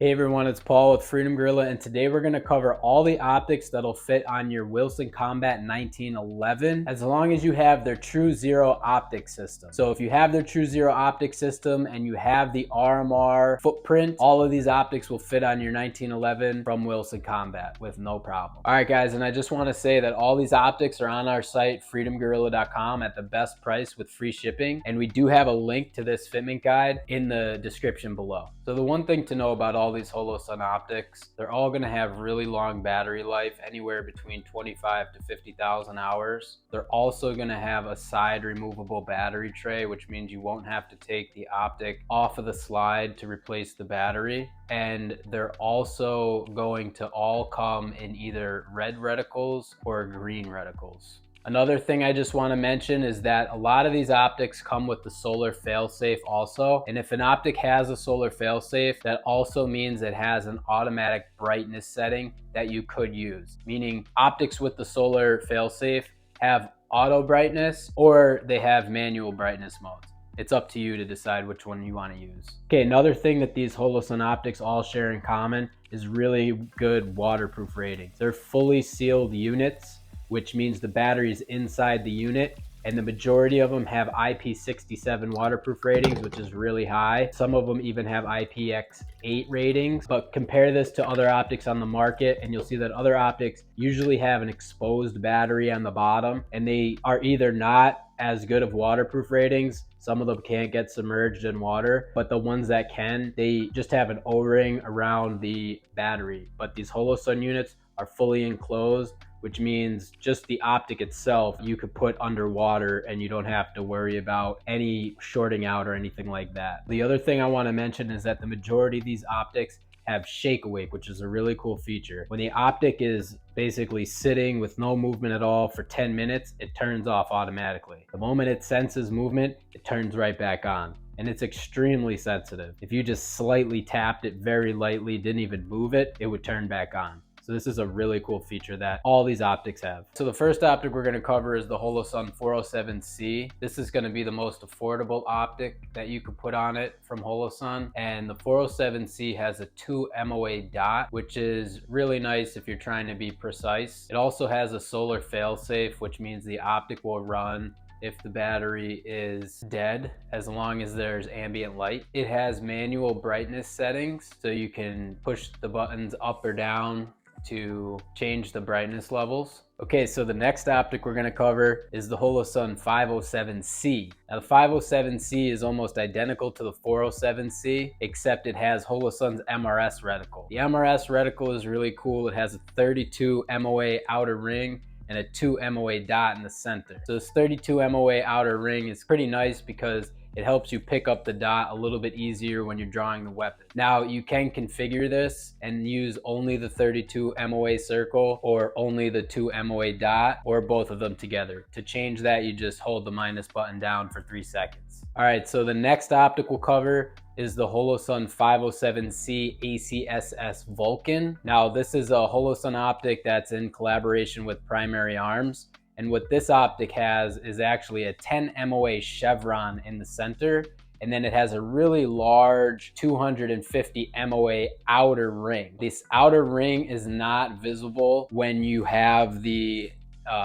Hey everyone, it's Paul with Freedom Gorilla, and today we're going to cover all the optics that'll fit on your Wilson Combat 1911 as long as you have their True Zero optic system. So if you have their True Zero optic system and you have the RMR footprint, all of these optics will fit on your 1911 from Wilson Combat with no problem. All right guys, and I just want to say that all these optics are on our site freedomgorilla.com at the best price with free shipping, and we do have a link to this fitment guide in the description below. So the one thing to know about all these Holosun optics, they're all going to have really long battery life, anywhere between 25 to 50,000 hours. They're also going to have a side removable battery tray, which means you won't have to take the optic off of the slide to replace the battery. And they're also going to all come in either red reticles or green reticles. Another thing I just want to mention is that a lot of these optics come with the solar failsafe also. And if an optic has a solar failsafe, that also means it has an automatic brightness setting that you could use. Meaning optics with the solar failsafe have auto brightness or they have manual brightness modes. It's up to you to decide which one you want to use. Okay, another thing that these Holosun optics all share in common is really good waterproof ratings. They're fully sealed units, which means the battery is inside the unit, and the majority of them have IP67 waterproof ratings, which is really high. Some of them even have IPX8 ratings, but compare this to other optics on the market and you'll see that other optics usually have an exposed battery on the bottom, and they are either not as good of waterproof ratings. Some of them can't get submerged in water, but the ones that can, they just have an O-ring around the battery. But these Holosun units are fully enclosed, which means just the optic itself you could put underwater and you don't have to worry about any shorting out or anything like that. The other thing I want to mention is that the majority of these optics have shake awake, which is a really cool feature. When the optic is basically sitting with no movement at all for 10 minutes, it turns off automatically. The moment it senses movement, it turns right back on. And it's extremely sensitive. If you just slightly tapped it very lightly, didn't even move it, it would turn back on. So this is a really cool feature that all these optics have. So the first optic we're going to cover is the Holosun 407C. This is going to be the most affordable optic that you could put on it from Holosun. And the 407C has a 2 MOA dot, which is really nice if you're trying to be precise. It also has a solar failsafe, which means the optic will run if the battery is dead, as long as there's ambient light. It has manual brightness settings, so you can push the buttons up or down to change the brightness levels. Okay, so the next optic we're going to cover is the Holosun 507C. Now the 507C is almost identical to the 407C, except it has Holosun's MRS reticle. The MRS reticle is really cool. It has a 32 MOA outer ring and a 2 MOA dot in the center. So this 32 MOA outer ring is pretty nice because it helps you pick up the dot a little bit easier when you're drawing the weapon. Now you can configure this and use only the 32 MOA circle or only the 2 MOA dot or both of them together. To change that, you just hold the minus button down for 3 seconds. All right, so the next optic we'll cover is the Holosun 507C ACSS Vulcan. Now this is a Holosun optic that's in collaboration with Primary Arms. And what this optic has is actually a 10 MOA chevron in the center, and then it has a really large 250 MOA outer ring. This outer ring is not visible when you have the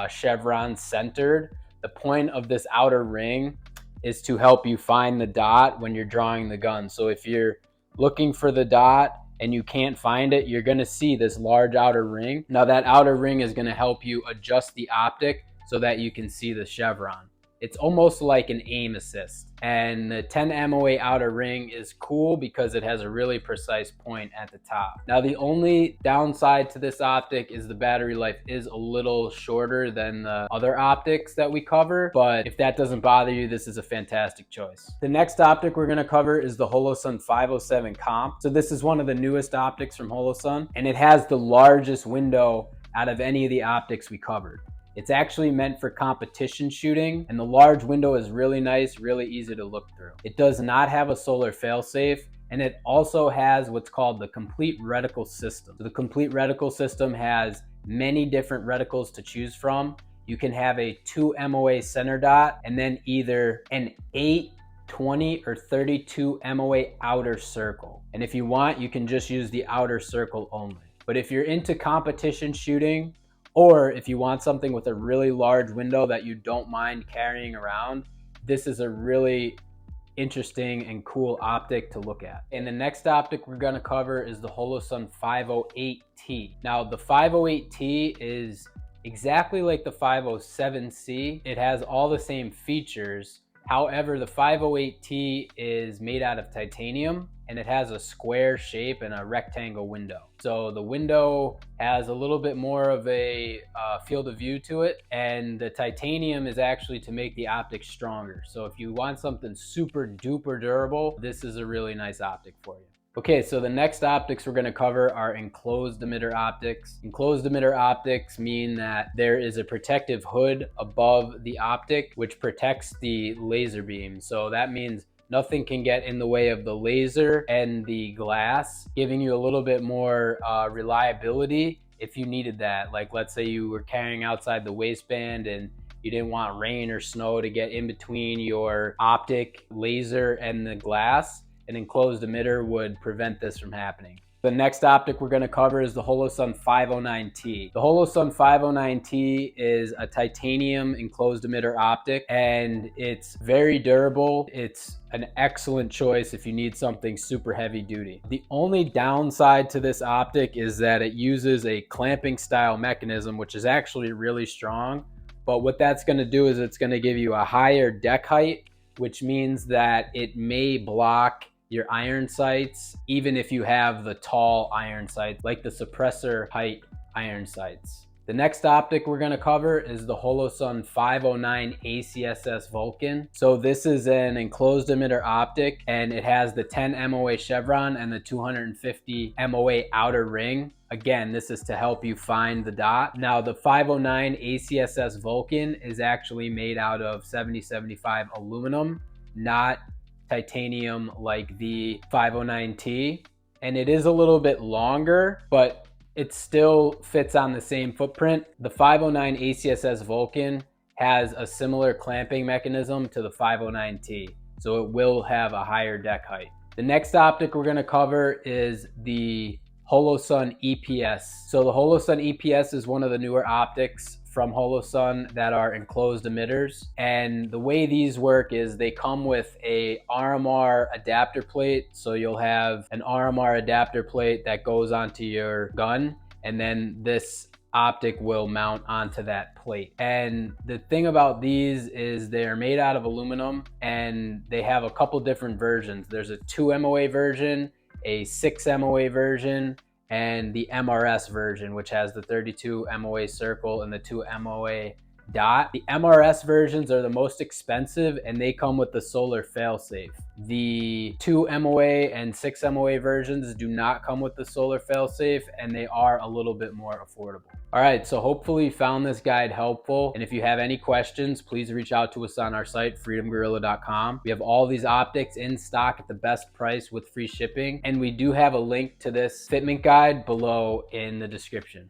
chevron centered. The point of this outer ring is to help you find the dot when you're drawing the gun. So if you're looking for the dot and you can't find it, you're going to see this large outer ring. Now that outer ring is going to help you adjust the optic so that you can see the chevron. It's almost like an aim assist. And the 10 MOA outer ring is cool because it has a really precise point at the top. Now the only downside to this optic is the battery life is a little shorter than the other optics that we cover, but if that doesn't bother you, this is a fantastic choice. The next optic we're going to cover is the Holosun 507 Comp. So this is one of the newest optics from Holosun, and it has the largest window out of any of the optics we covered. It's actually meant for competition shooting, and the large window is really nice, really easy to look through. It does not have a solar failsafe, and it also has what's called the complete reticle system. So the complete reticle system has many different reticles to choose from. You can have a 2 MOA center dot and then either an 8 20 or 32 MOA outer circle. And if you want, you can just use the outer circle only. But if you're into competition shooting, or if you want something with a really large window that you don't mind carrying around, this is a really interesting and cool optic to look at. And the next optic we're gonna cover is the Holosun 508T. Now the 508T is exactly like the 507C. It has all the same features. However, the 508T is made out of titanium and it has a square shape and a rectangle window. So the window has a little bit more of a field of view to it, and the titanium is actually to make the optic stronger. So if you want something super duper durable, this is a really nice optic for you. Okay, so the next optics we're gonna cover are enclosed emitter optics. Enclosed emitter optics mean that there is a protective hood above the optic which protects the laser beam. So that means nothing can get in the way of the laser and the glass, giving you a little bit more reliability if you needed that. Like let's say you were carrying outside the waistband and you didn't want rain or snow to get in between your optic, laser, and the glass. An enclosed emitter would prevent this from happening. The next optic we're going to cover is the Holosun 509T. The Holosun 509T is a titanium enclosed emitter optic, and it's very durable. It's an excellent choice if you need something super heavy duty. The only downside to this optic is that it uses a clamping style mechanism, which is actually really strong. But what that's going to do is it's going to give you a higher deck height, which means that it may block your iron sights, even if you have the tall iron sights, like the suppressor height iron sights. The next optic we're gonna cover is the Holosun 509 ACSS Vulcan. So this is an enclosed emitter optic, and it has the 10 MOA chevron and the 250 MOA outer ring. Again, this is to help you find the dot. Now the 509 ACSS Vulcan is actually made out of 7075 aluminum, not titanium like the 509T, and it is a little bit longer, but it still fits on the same footprint. The 509 ACSS Vulcan has a similar clamping mechanism to the 509T, so it will have a higher deck height. The next optic we're going to cover is the Holosun EPS. So the Holosun EPS is one of the newer optics from Holosun that are enclosed emitters, and the way these work is they come with a RMR adapter plate. So you'll have an RMR adapter plate that goes onto your gun, and then this optic will mount onto that plate. And the thing about these is they're made out of aluminum, and they have a couple different versions. There's a 2 MOA version, a 6 MOA version, and the MRS version, which has the 32 MOA circle and the 2 MOA dot. The MRS versions are the most expensive, and they come with the solar failsafe. The 2 MOA and 6 MOA versions do not come with the solar failsafe, and they are a little bit more affordable. All right, so hopefully you found this guide helpful. And if you have any questions, please reach out to us on our site, freedomgorilla.com. We have all these optics in stock at the best price with free shipping. And we do have a link to this fitment guide below in the description.